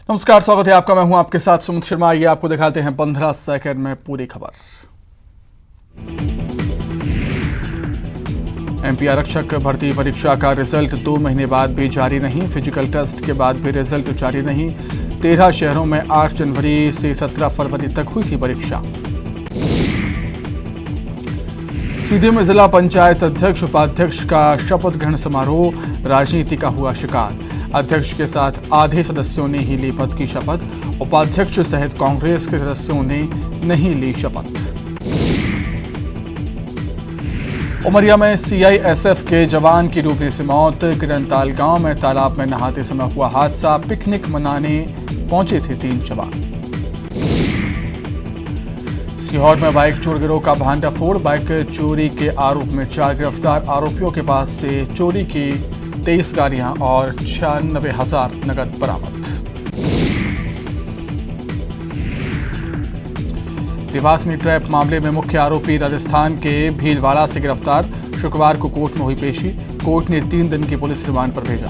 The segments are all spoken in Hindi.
नमस्कार, स्वागत है आपका। मैं हूं आपके साथ सुमित शर्मा। आइए आपको दिखाते हैं 15 सेकंड में पूरी खबर। एमपी आरक्षक भर्ती परीक्षा का रिजल्ट 2 महीने बाद भी जारी नहीं। फिजिकल टेस्ट के बाद भी रिजल्ट जारी नहीं। 13 शहरों में 8 जनवरी से 17 फरवरी तक हुई थी परीक्षा। सीधी में जिला पंचायत अध्यक्ष उपाध्यक्ष का शपथ ग्रहण समारोह राजनीति का हुआ शिकार। अध्यक्ष के साथ आधे सदस्यों ने ही ली पद की शपथ। उपाध्यक्ष सहित कांग्रेस के सदस्यों ने नहीं ली शपथ। उमरिया में सीआईएसएफ के जवान की डूबने से मौत। किरणताल गांव में तालाब में नहाते समय हुआ हादसा। पिकनिक मनाने पहुंचे थे 3 जवान। सीहोर में बाइक चोर गिरोह का भांडाफोड़। बाइक चोरी के आरोप में 4 गिरफ्तार। आरोपियों के पास से चोरी की 23 गाड़ियां और 96,000 नकद बरामद। देवासनी ट्रैप मामले में मुख्य आरोपी राजस्थान के भीलवाड़ा से गिरफ्तार। शुक्रवार को कोर्ट में हुई पेशी। कोर्ट ने 3 दिन की पुलिस रिमांड पर भेजा।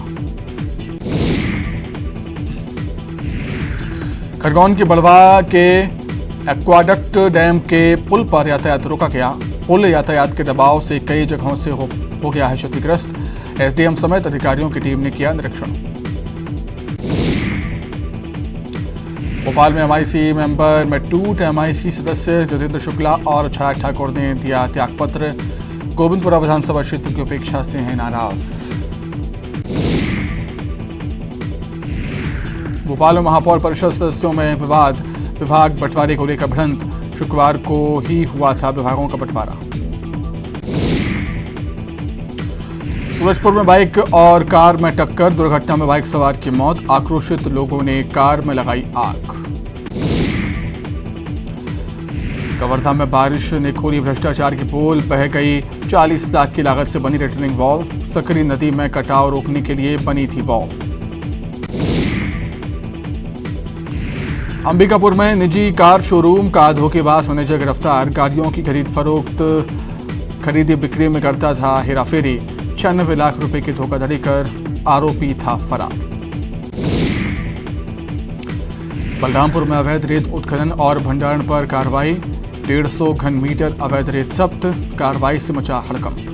खरगोन के बड़वा के एक्वाडक्ट डैम के पुल पर यातायात रोका गया। पुल यातायात के दबाव से कई जगहों से हो गया है क्षतिग्रस्त। एसडीएम समेत अधिकारियों की टीम ने किया निरीक्षण। भोपाल में एमआईसी मेंबर में टूट। एमआईसी सदस्य जोतेंद्र शुक्ला और छाया ठाकुर ने दिया त्यागपत्र। गोविंदपुरा विधानसभा क्षेत्र की उपेक्षा से हैं नाराज। भोपाल में महापौर परिषद सदस्यों में विवाद। विभाग बंटवारे को लेकर भिड़ंत। शुक्रवार को ही हुआ था विभागों का बंटवारा। सूरजपुर में बाइक और कार में टक्कर। दुर्घटना में बाइक सवार की मौत। आक्रोशित लोगों ने कार में लगाई आग। कवर्धा में बारिश ने खोली भ्रष्टाचार की पोल। बह गई 40 लाख की लागत से बनी रिटर्निंग वॉल। सकरी नदी में कटाव रोकने के लिए बनी थी वॉल। अंबिकापुर में निजी कार शोरूम का धोखेबाज मैनेजर गिरफ्तार। गाड़ियों की खरीदी बिक्री में करता था हेराफेरी। 96 लाख रुपए की धोखाधड़ी कर आरोपी था फरार। बलरामपुर में अवैध रेत उत्खनन और भंडारण पर कार्रवाई। 150 घन मीटर अवैध रेत जब्त। कार्रवाई से मचा हड़कंप।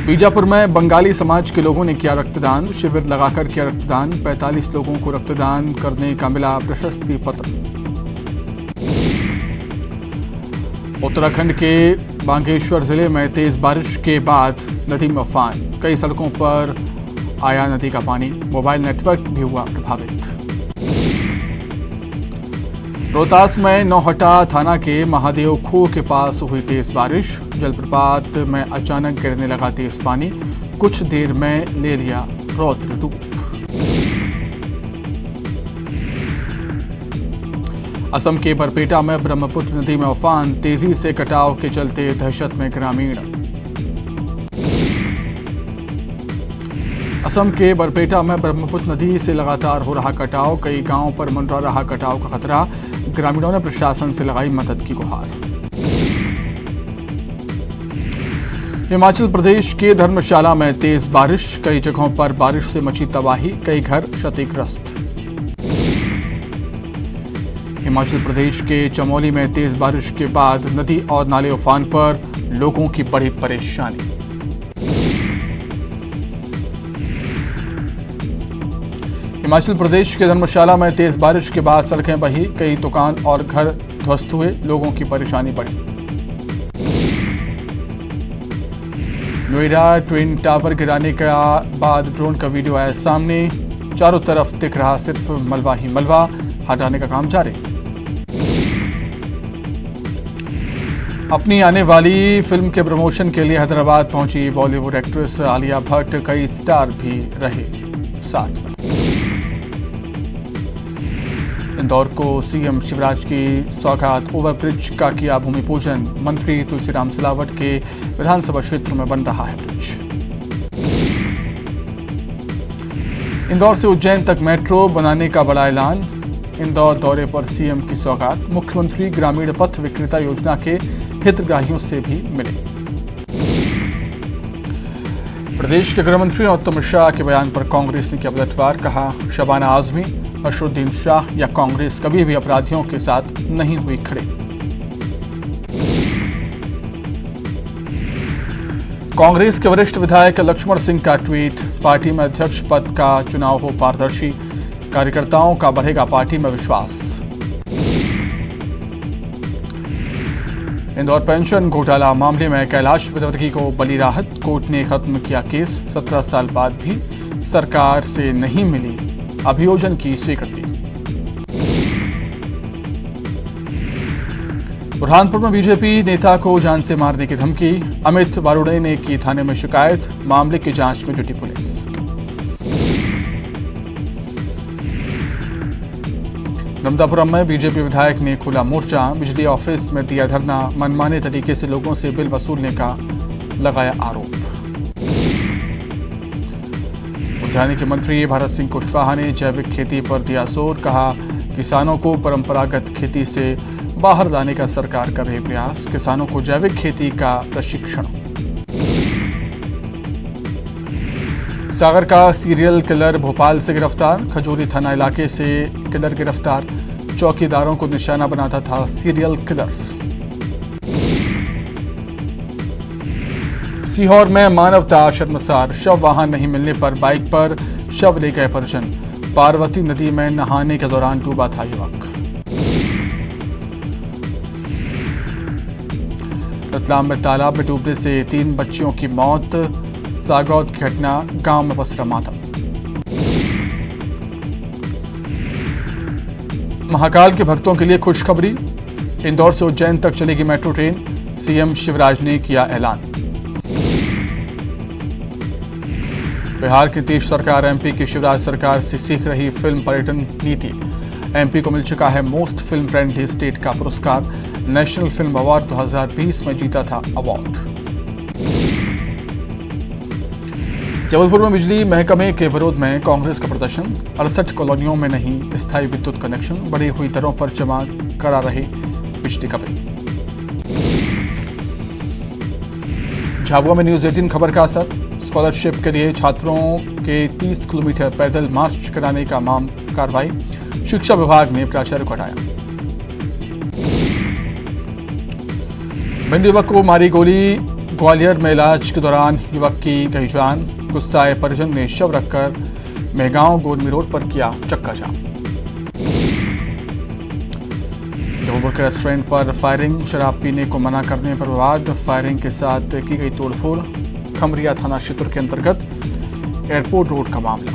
बीजापुर में बंगाली समाज के लोगों ने किया रक्तदान। शिविर लगाकर किया रक्तदान। 45 लोगों को रक्तदान करने का मिला प्रशस्ति पत्र। उत्तराखंड के बागेश्वर जिले में तेज बारिश के बाद नदी में उफान। कई सड़कों पर आया नदी का पानी। मोबाइल नेटवर्क भी हुआ प्रभावित। रोहतास में नौहटा थाना के महादेव खो के पास हुई तेज बारिश। जलप्रपात में अचानक गिरने लगा तेज पानी। कुछ देर में ले लिया रौद्र रूप। असम के बरपेटा में ब्रह्मपुत्र नदी में उफान। तेजी से कटाव के चलते दहशत में ग्रामीण। असम के बरपेटा में ब्रह्मपुत्र नदी से लगातार हो रहा कटाव। कई गांवों पर मंडरा रहा कटाव का खतरा। ग्रामीणों ने प्रशासन से लगाई मदद की गुहार। हिमाचल प्रदेश के धर्मशाला में तेज बारिश। कई जगहों पर बारिश से मची तबाही। कई घर क्षतिग्रस्त। हिमाचल प्रदेश के चमोली में तेज बारिश के बाद नदी और नाले उफान पर। लोगों की बड़ी परेशानी। हिमाचल प्रदेश के धर्मशाला में तेज बारिश के बाद सड़कें बही। कई दुकान और घर ध्वस्त हुए। लोगों की परेशानी बढ़ी। नोएडा ट्विन टावर गिराने के बाद ड्रोन का वीडियो आया सामने। चारों तरफ दिख रहा सिर्फ मलबा ही मलबा। हटाने का काम जारी। अपनी आने वाली फिल्म के प्रमोशन के लिए हैदराबाद पहुंची बॉलीवुड एक्ट्रेस आलिया भट्ट। कई स्टार भी रहे साथ में। इंदौर को सीएम शिवराज की सौगात। ओवरब्रिज का किया भूमि पूजन। मंत्री तुलसीराम सिलावट के विधानसभा क्षेत्र में बन रहा है ब्रिज। इंदौर से उज्जैन तक मेट्रो बनाने का बड़ा ऐलान। इंदौर दौरे पर सीएम की सौगात। मुख्यमंत्री ग्रामीण पथ विक्रेता योजना के हितग्राहियों से भी मिले। प्रदेश के गृह मंत्री उत्तम शाह के बयान पर कांग्रेस ने किया पलटवार। कहा, शबाना आजमी, असदुद्दीन शाह या कांग्रेस कभी भी अपराधियों के साथ नहीं हुई खड़े। कांग्रेस के वरिष्ठ विधायक लक्ष्मण सिंह का ट्वीट, पार्टी में अध्यक्ष पद का चुनाव हो पारदर्शी, कार्यकर्ताओं का बढ़ेगा पार्टी में विश्वास। इंदौर पेंशन घोटाला मामले में कैलाश विजयवर्गीय को बड़ी राहत, कोर्ट ने खत्म किया केस। 17 साल बाद भी सरकार से नहीं मिली अभियोजन की स्वीकृति। बुरहानपुर में बीजेपी नेता को जान से मारने की धमकी, अमित बारुड़े ने की थाने में शिकायत, मामले की जांच में जुटी पुलिस। नर्मदापुरम में बीजेपी विधायक ने खोला मोर्चा, बिजली ऑफिस में दिया धरना, मनमाने तरीके से लोगों से बिल वसूलने का लगाया आरोप। उद्यानिकी मंत्री भारत सिंह कुशवाहा ने जैविक खेती पर दिया जोर, कहा किसानों को परंपरागत खेती से बाहर लाने का सरकार कर रही प्रयास, किसानों को जैविक खेती का प्रशिक्षण। सागर का सीरियल किलर भोपाल से गिरफ्तार, खजूरी थाना इलाके से किलर गिरफ्तार, चौकीदारों को निशाना बनाता था सीरियल किलर। सीहोर में मानवता शर्मसार, शव वाहन नहीं मिलने पर बाइक पर शव ले गए परिजन, पार्वती नदी में नहाने के दौरान डूबा था युवक। रतलाम में तालाब में डूबने से 3 बच्चियों की मौत, सागौद की घटना, गांव में पसरा मातम। महाकाल के भक्तों के लिए खुशखबरी, इंदौर से उज्जैन तक चलेगी मेट्रो ट्रेन, सीएम शिवराज ने किया ऐलान। बिहार की नीतीश सरकार एमपी की शिवराज सरकार से सीख रही फिल्म पर्यटन नीति, एमपी को मिल चुका है मोस्ट फिल्म फ्रेंडली स्टेट का पुरस्कार, नेशनल फिल्म अवार्ड 2020 में जीता था अवार्ड। जबलपुर में बिजली महकमे के विरोध में कांग्रेस का प्रदर्शन, 68 कॉलोनियों में नहीं स्थायी विद्युत कनेक्शन, बढ़ी हुई दरों पर जमा करा रहे बिजली का बिल। झाबुआ में न्यूज 18 खबर का असर, स्कॉलरशिप के लिए छात्रों के 30 किलोमीटर पैदल मार्च कराने का कार्रवाई, शिक्षा विभाग ने प्राचार्य को हटाया। भिंड युवक को मारी गोली, ग्वालियर में इलाज के दौरान युवक की गई जान, गुस्साए परिजन ने शव रखकर मेहगांव गोरमी रोड पर किया चक्का जाम। जबलपुर के रेस्टोरेंट पर फायरिंग, शराब पीने को मना करने पर विवाद, फायरिंग के साथ की गई तोड़फोड़, खमरिया थाना क्षेत्र के अंतर्गत एयरपोर्ट रोड का मामला।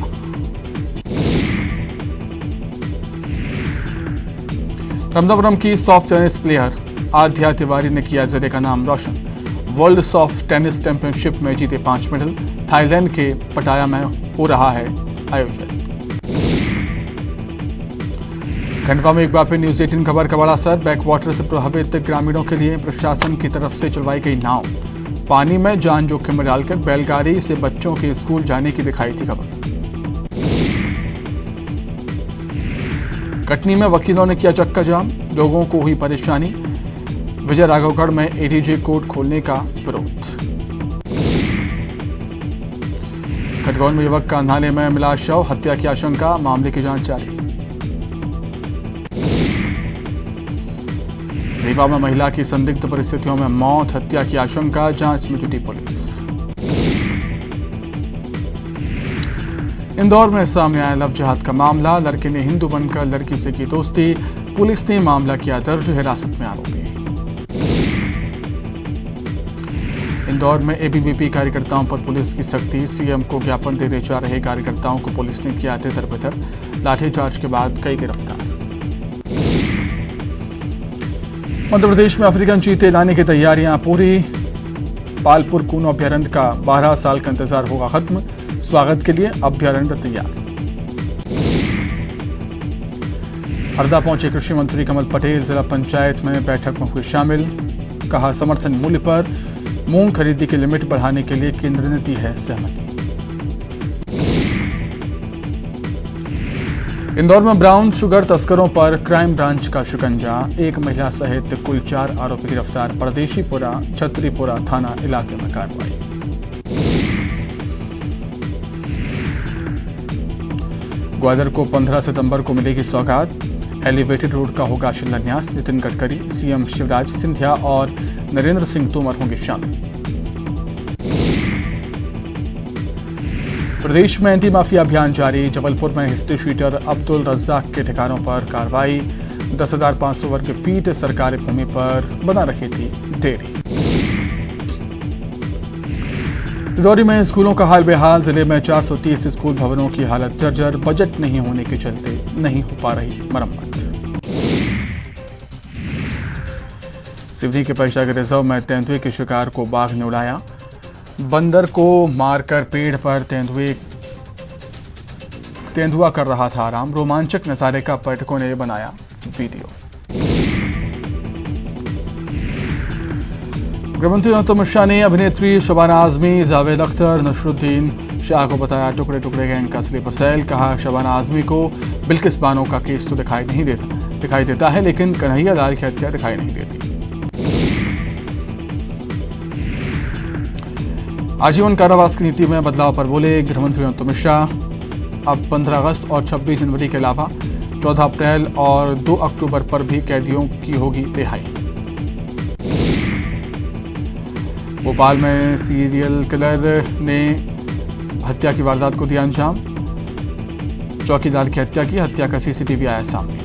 नर्मदापुरम की सॉफ्ट टेनिस प्लेयर आध्या तिवारी ने किया जिले का नाम रोशन, वर्ल्ड सॉफ्ट टेनिस चैंपियनशिप में जीते 5 मेडल, थाईलैंड के पटाया में हो रहा है आयोजन। खंडवा में एक बार फिर न्यूज 18 खबर का बड़ा असर, बैकवाटर से प्रभावित ग्रामीणों के लिए प्रशासन की तरफ से चलवाई गई नाव, पानी में जान जोखिम में डालकर बैलगाड़ी से बच्चों के स्कूल जाने की दिखाई थी खबर। कटनी में वकीलों ने किया चक्का जाम, लोगों को हुई परेशानी, विजय राघवगढ़ में एडीजे कोर्ट खोलने का विरोध। खरगोन में युवक का नाले में मिला शव, हत्या की आशंका, मामले की जांच जारी। रीवा में महिला की संदिग्ध परिस्थितियों में मौत, हत्या की आशंका, जांच में जुटी पुलिस। इंदौर में सामने आया लव जिहाद का मामला, लड़के ने हिंदू बनकर लड़की से की दोस्ती, पुलिस ने मामला किया दर्ज, हिरासत में आरोपी। इंदौर में एबीवीपी कार्यकर्ताओं पर पुलिस की सख्ती, सीएम को ज्ञापन देने जा रहे कार्यकर्ताओं को पुलिस ने किया तितर-बितर, लाठीचार्ज के बाद कई गिरफ्तार। मध्य प्रदेश में अफ्रीकन चीते लाने की तैयारियां पूरी, पालपुर कूनो अभ्यारण्य का 12 साल का इंतजार होगा खत्म, स्वागत के लिए अभ्यारण्य तैयार। हरदा पहुंचे कृषि मंत्री कमल पटेल, जिला पंचायत में बैठक में हुए शामिल, कहा समर्थन मूल्य पर मूंग खरीदी की लिमिट बढ़ाने के लिए केंद्र ने दी है सहमति। इंदौर में ब्राउन शुगर तस्करों पर क्राइम ब्रांच का शिकंजा, एक महिला सहित कुल 4 आरोपी गिरफ्तार, परदेशीपुरा छतरीपुरा थाना इलाके में कार्रवाई। ग्वादर को 15 सितंबर को मिलेगी सौगात। एलिवेटेड रोड का होगा शिलान्यास। नितिन गडकरी, सीएम शिवराज सिंधिया और नरेंद्र सिंह तोमर होंगे शामिल। प्रदेश में एंटी माफिया अभियान जारी। जबलपुर में हिस्ट्री शीटर अब्दुल रज्जाक के ठिकानों पर कार्रवाई। 10,500 वर्ग फीट सरकारी भूमि पर बना रखी थी डेयरी। डिंडौरी में स्कूलों का हाल बेहाल। जिले में 430 स्कूल भवनों की हालत जर्जर। बजट नहीं होने के चलते नहीं हो पा रही मरम्मत। सिवनी के पैसा के रिजर्व में तेंदुए के शिकार को बाघ ने उड़ाया। बंदर को मारकर पेड़ पर तेंदुआ कर रहा था आराम। रोमांचक नजारे का पर्यटकों ने बनाया वीडियो। गृहमंत्री अमित शाह ने अभिनेत्री शबाना आजमी, जावेद अख्तर, नसरुद्दीन शाह को बताया टुकड़े टुकड़े गैंग का स्लीपर सेल। कहा शबाना आजमी को बिल्किस बानो का केस तो दिखाई देता है, लेकिन कन्हैया लाल की हत्या दिखाई नहीं देती। आजीवन कारावास की नीति में बदलाव पर बोले गृहमंत्री अमित शाह। अब 15 अगस्त और 26 जनवरी के अलावा 14 अप्रैल और 2 अक्टूबर पर भी कैदियों की होगी रिहाई। भोपाल में सीरियल किलर ने हत्या की वारदात को दिया अंजाम। चौकीदार की हत्या की। हत्या का सीसीटीवी आया सामने।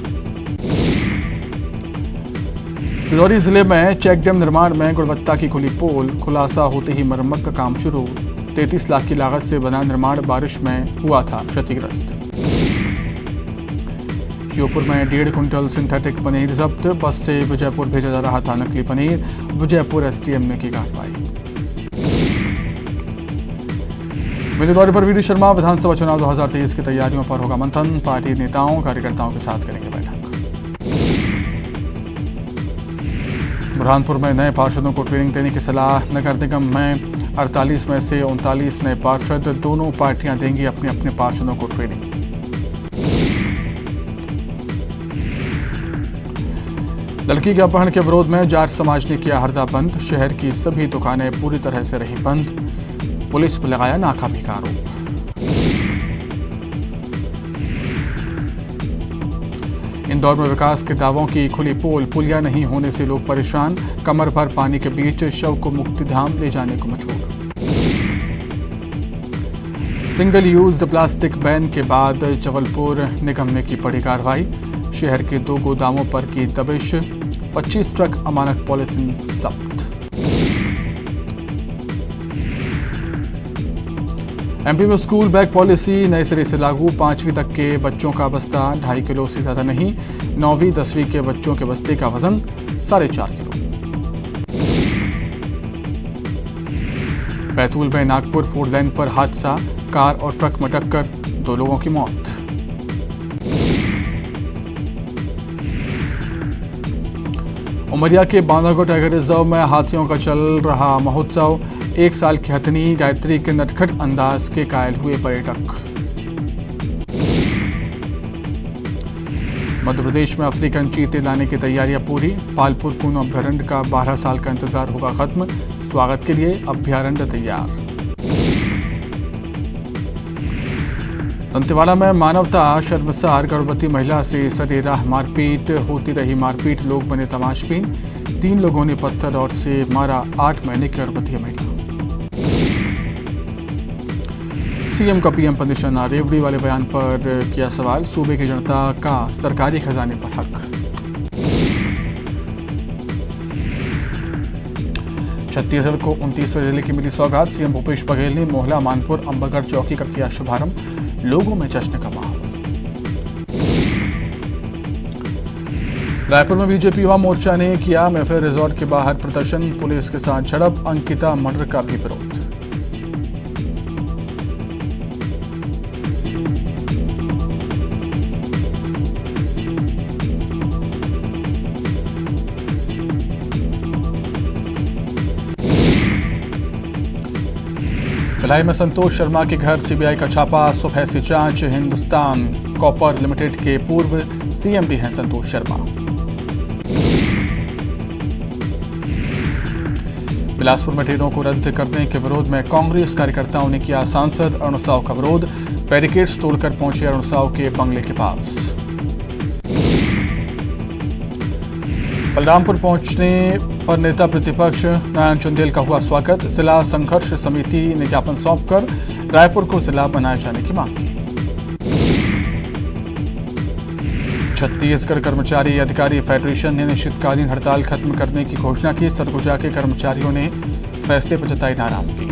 डिंडौरी जिले में चेक डैम निर्माण में गुणवत्ता की खुली पोल। खुलासा होते ही मरम्मत का काम शुरू। 33 लाख की लागत से बना निर्माण बारिश में हुआ था क्षतिग्रस्त। श्योपुर में 1.5 क्विंटल सिंथेटिक पनीर जब्त। बस से विजयपुर भेजा जा रहा था नकली पनीर। विजयपुर एसडीएम ने की कार्रवाई। मेरे दौरे पर वीडी शर्मा। विधानसभा चुनाव 2023 की तैयारियों पर होगा मंथन। पार्टी नेताओं कार्यकर्ताओं के साथ करेंगे बैठक। बुरहानपुर में नए पार्षदों को ट्रेनिंग देने की सलाह। नगर निगम में 48 में से 39 नए पार्षद। दोनों पार्टियां देंगी अपने अपने पार्षदों को ट्रेनिंग। लड़की के अपहरण के विरोध में जाट समाज ने किया हरदा बंद। शहर की सभी दुकानें पूरी तरह से रही बंद। पुलिस पर लगाया नाकामी का आरोप। इंदौर में विकास के दावों की खुली पोल। पुलिया नहीं होने से लोग परेशान। कमर भर पानी के बीच शव को मुक्तिधाम ले जाने को मजबूर। सिंगल यूज्ड प्लास्टिक बैन के बाद जबलपुर निगम ने की बड़ी कार्रवाई। शहर के 2 गोदामों पर की दबिश। 25 ट्रक अमानक पॉलिथीन जब्त। एमपी में स्कूल बैग पॉलिसी नए सिरे से लागू। 5वीं तक के बच्चों का बस्ता 2.5 किलो से ज्यादा नहीं। 9वीं 10वीं के बच्चों के बस्ते का वजन 4.5 किलो। बैतूल में नागपुर 4 लेन पर हादसा। कार और ट्रक में टक्कर। 2 लोगों की मौत। उमरिया के बांधागो टाइगर रिजर्व में हाथियों का चल रहा महोत्सव। 1 साल की हथनी गायत्री के नटखट अंदाज के कायल हुए पर्यटक। मध्य प्रदेश में अफ्रीकन चीते लाने की तैयारियां पूरी। पालपुर कूनो अभ्यारण्य का 12 साल का इंतजार होगा खत्म। स्वागत के लिए अभ्यारण्य तैयार। दंतेवाड़ा में मानवता शर्मसार। गर्भवती महिला से सरेराह मारपीट। होती रही मारपीट। लोग बने तमाशबीन। 3 लोगों ने पत्थर और से मारा 8 महीने की गर्भवती महिला। सीएम का पीएम पर निशाना। रेवड़ी वाले बयान पर किया सवाल। सूबे की जनता का सरकारी खजाने पर हक। छत्तीसगढ़ को 29वें जिले की मिली सौगात। सीएम भूपेश बघेल ने मोहला मानपुर अंबागढ़ चौकी का किया शुभारंभ। लोगों में जश्न का माहौल। रायपुर में बीजेपी युवा मोर्चा ने किया मैफेयर रिजॉर्ट के बाहर प्रदर्शन। पुलिस के साथ झड़प। अंकिता मर्डर का भी विरोध। भिलाई में संतोष शर्मा के घर सीबीआई का छापा। सुबह से जांच। हिंदुस्तान कॉपर लिमिटेड के पूर्व सीएमडी हैं संतोष शर्मा। बिलासपुर में ट्रेनों को रद्द करने के विरोध में कांग्रेस कार्यकर्ताओं ने किया सांसद अरुण साव का विरोध। बैरिकेड्स तोड़कर पहुंचे अरुण साव के बंगले के पास। बलरामपुर पहुंचने पर नेता प्रतिपक्ष नारायण चंदेल का हुआ स्वागत। जिला संघर्ष समिति ने ज्ञापन सौंपकर रायपुर को जिला बनाए जाने की मांग की। छत्तीसगढ़ कर्मचारी अधिकारी फेडरेशन ने अनिश्चितकालीन हड़ताल खत्म करने की घोषणा की। सरगुजा के कर्मचारियों ने फैसले पर जताई नाराजगी।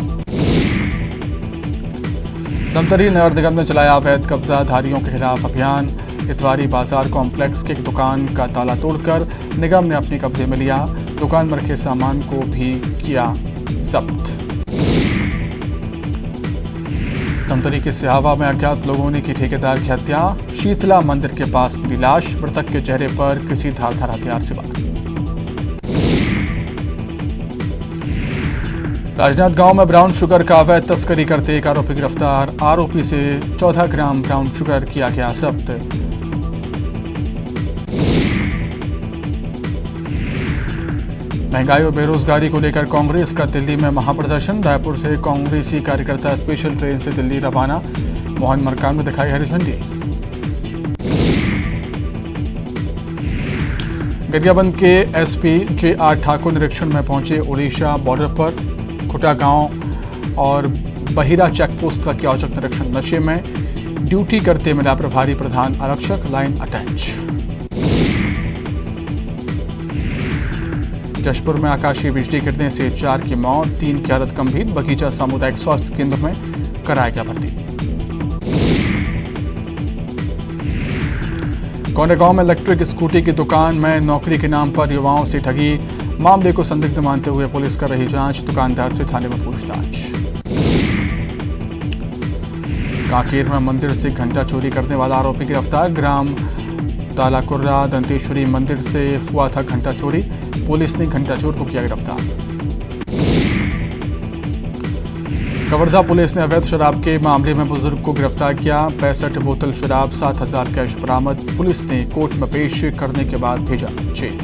धमतरी नगर निगम ने चलाया अवैध कब्जाधारियों के खिलाफ अभियान। इतवारी बाजार कॉम्प्लेक्स की एक दुकान का ताला तोड़कर निगम ने अपने कब्जे में लिया। दुकान में रखे सामान को भी किया जब्त। धमतरी के सिहावा में अज्ञात लोगों ने की ठेकेदार की हत्या। शीतला मंदिर के पास मिली लाश। मृतक के चेहरे पर किसी धारदार हथियार से वार। राजनांदगांव में ब्राउन शुगर का अवैध तस्करी करते एक आरोपी गिरफ्तार। आरोपी से 14 ग्राम ब्राउन शुगर किया गया जब्त। महंगाई और बेरोजगारी को लेकर कांग्रेस का दिल्ली में महाप्रदर्शन। रायपुर से कांग्रेसी कार्यकर्ता स्पेशल ट्रेन से दिल्ली रवाना। मोहन मरकाम में दिखाई हरी झंडी। गरियाबंद के एसपी जे.आर. ठाकुर निरीक्षण में पहुंचे। ओडिशा बॉर्डर पर खुटा गांव और बहिरा चेकपोस्ट का किया औचक निरीक्षण। नशे में ड्यूटी करते मिला प्रभारी प्रधान आरक्षक। Line attach. जशपुर में आकाशीय बिजली गिरने से 4 की मौत, 3 की हालत गंभीर। बगीचा सामुदायिक स्वास्थ्य केंद्र में कराया गया भर्ती। कोंडागांव में इलेक्ट्रिक स्कूटी की दुकान में नौकरी के नाम पर युवाओं से ठगी। मामले को संदिग्ध मानते हुए पुलिस कर रही जांच। दुकानदार से थाने में पूछताछ। कांकेर में मंदिर से घंटा चोरी करने वाला आरोपी गिरफ्तार। ग्राम तालाकुर्रा दंतेश्वरी मंदिर से हुआ था घंटा चोरी। पुलिस ने घंटा चोर को किया गिरफ्तार। कवर्धा पुलिस ने अवैध शराब के मामले में बुजुर्ग को गिरफ्तार किया। 65 बोतल शराब, 7,000 कैश बरामद। पुलिस ने कोर्ट में पेश करने के बाद भेजा जेल।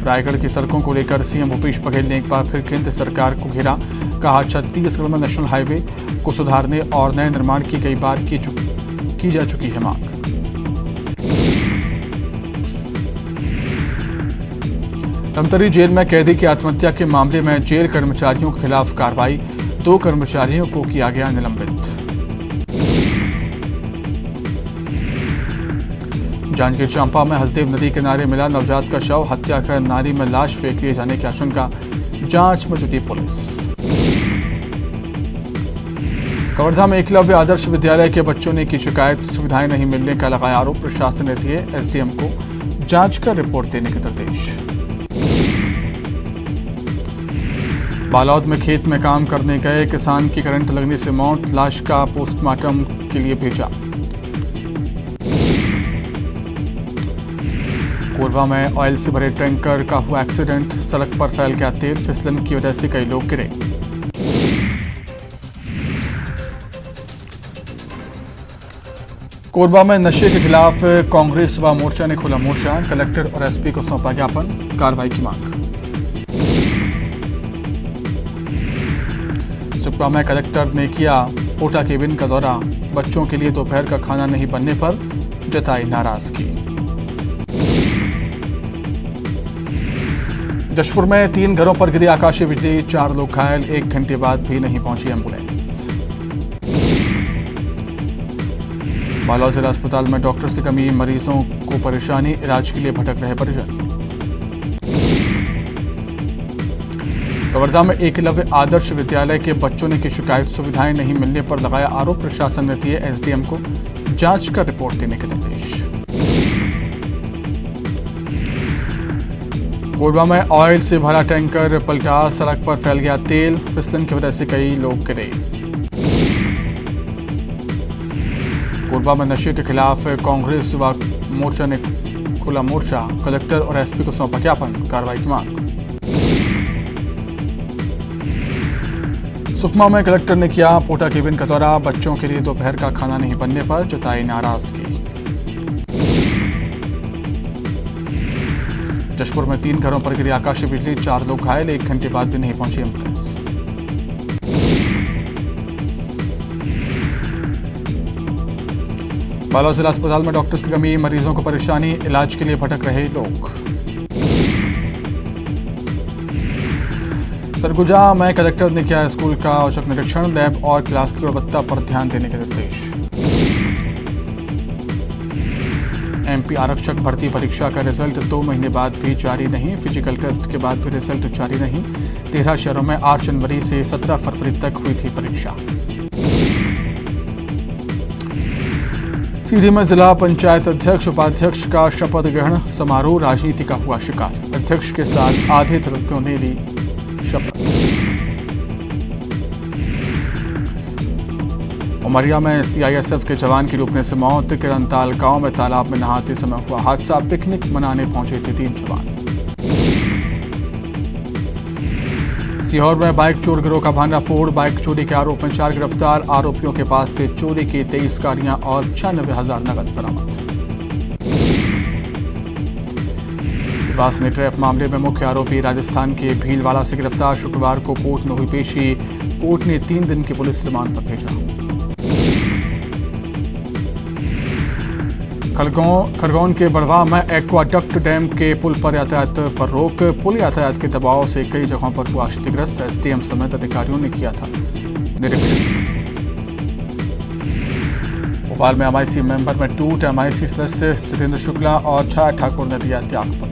रायगढ़ की सड़कों को लेकर सीएम भूपेश बघेल ने एक बार फिर केंद्र सरकार को घेरा। कहा छत्तीसगढ़ में नेशनल हाईवे को सुधारने और नए निर्माण की कई बार की जा चुकी है मांग। धमतरी जेल में कैदी की आत्महत्या के मामले में जेल कर्मचारियों के खिलाफ कार्रवाई। 2 कर्मचारियों को किया गया निलंबित। जांजगीर चांपा में हसदेव नदी किनारे मिला नवजात का शव। हत्या कर नाली में लाश फेंक दिए जाने की आशंका। जांच में जुटी पुलिस। कवर्धा में एकलव्य आदर्श विद्यालय के बच्चों ने की शिकायत। सुविधाएं नहीं मिलने का लगाया आरोप। प्रशासन ने दिए एसडीएम को जांच कर रिपोर्ट देने के निर्देश। बालौद में खेत में काम करने गए किसान की करंट लगने से मौत। लाश का पोस्टमार्टम के लिए भेजा। कोरबा में ऑयल से भरे टैंकर का हुआ एक्सीडेंट। सड़क पर फैल गया तेल। फिसलन की वजह से कई लोग गिरे। कोरबा में नशे के खिलाफ कांग्रेस व मोर्चा ने खोला मोर्चा। कलेक्टर और एसपी को सौंपा ज्ञापन। कार्रवाई की मांग। सुकमा में कलेक्टर ने किया पोटा केबिन का दौरा। बच्चों के लिए दोपहर का खाना नहीं बनने पर जताई नाराजगी। जशपुर में 3 घरों पर गिरी आकाशीय बिजली। 4 लोग घायल। 1 घंटे बाद भी नहीं पहुंची एम्बुलेंस। बालोद जिला अस्पताल में डॉक्टर्स की कमी। मरीजों को परेशानी। इलाज के लिए भटक रहे परिजन। कवर्धा में एकलव्य आदर्श विद्यालय के बच्चों ने की शिकायत। सुविधाएं नहीं मिलने पर लगाया आरोप। प्रशासन ने दिए एसडीएम को जांच कर रिपोर्ट देने के निर्देश। कोरबा में ऑयल से भरा टैंकर पलटा। सड़क पर फैल गया तेल। फिसलन की वजह से कई लोग गिरे। कोरबा में नशे के खिलाफ कांग्रेस व मोर्चा ने खोला मोर्चा। कलेक्टर और एसपी को सौंपा ज्ञापन। कार्रवाई की मांग। सुकमा में कलेक्टर ने किया पोटा केबिन का दौरा। बच्चों के लिए दोपहर का खाना नहीं बनने पर जताई नाराजगी। जशपुर में 3 घरों पर गिरी आकाशीय बिजली, 4 लोग घायल, 1 घंटे बाद भी नहीं पहुंची एम्बुलेंस। बालोद जिला अस्पताल में डॉक्टर्स की कमी, मरीजों को परेशानी, इलाज के लिए भटक रहे लोग। सरगुजा में कलेक्टर ने किया स्कूल का औचक निरीक्षण, लैब और क्लास की गुणवत्ता पर ध्यान देने के निर्देश। एमपी आरक्षक भर्ती परीक्षा का रिजल्ट 2 महीने बाद भी जारी नहीं, फिजिकल टेस्ट के बाद भी रिजल्ट जारी नहीं। 13 शहरों में 8 जनवरी से 17 फरवरी तक हुई थी परीक्षा। सीधी में जिला पंचायत अध्यक्ष उपाध्यक्ष का शपथ ग्रहण समारोह, राजनीति का हुआ शिकार। अध्यक्ष के साथ आधे सदस्यों ने ली शपथ। उमरिया में सीआईएसएफ के जवान की डूबने से मौत, किरणताल गांव में तालाब में नहाते समय हुआ हादसा, पिकनिक मनाने पहुंचे थे 3 जवान। सीहोर में बाइक चोर गिरोह का भांडाफोड़, बाइक चोरी के आरोप में 4 गिरफ्तार, आरोपियों के पास से चोरी की 23 गाड़ियां और 96,000 नकद बरामद। देवास में ट्रैप मामले में मुख्य आरोपी राजस्थान के भीलवाड़ा से गिरफ्तार, शुक्रवार को कोर्ट में हुई पेशी, कोर्ट ने 3 दिन के पुलिस रिमांड पर भेजा। खरगोन के बड़वा में एक्वाडक्ट डैम के पुल पर यातायात पर रोक, पुल यातायात के दबाव से कई जगहों पर हुआ क्षतिग्रस्त, एसडीएम समेत अधिकारियों ने किया था निरीक्षण। भोपाल में एमआईसी मेंबर में टूट, एमआईसी सदस्य जितेंद्र शुक्ला और छाया ठाकुर ने दिया त्यागपत्र।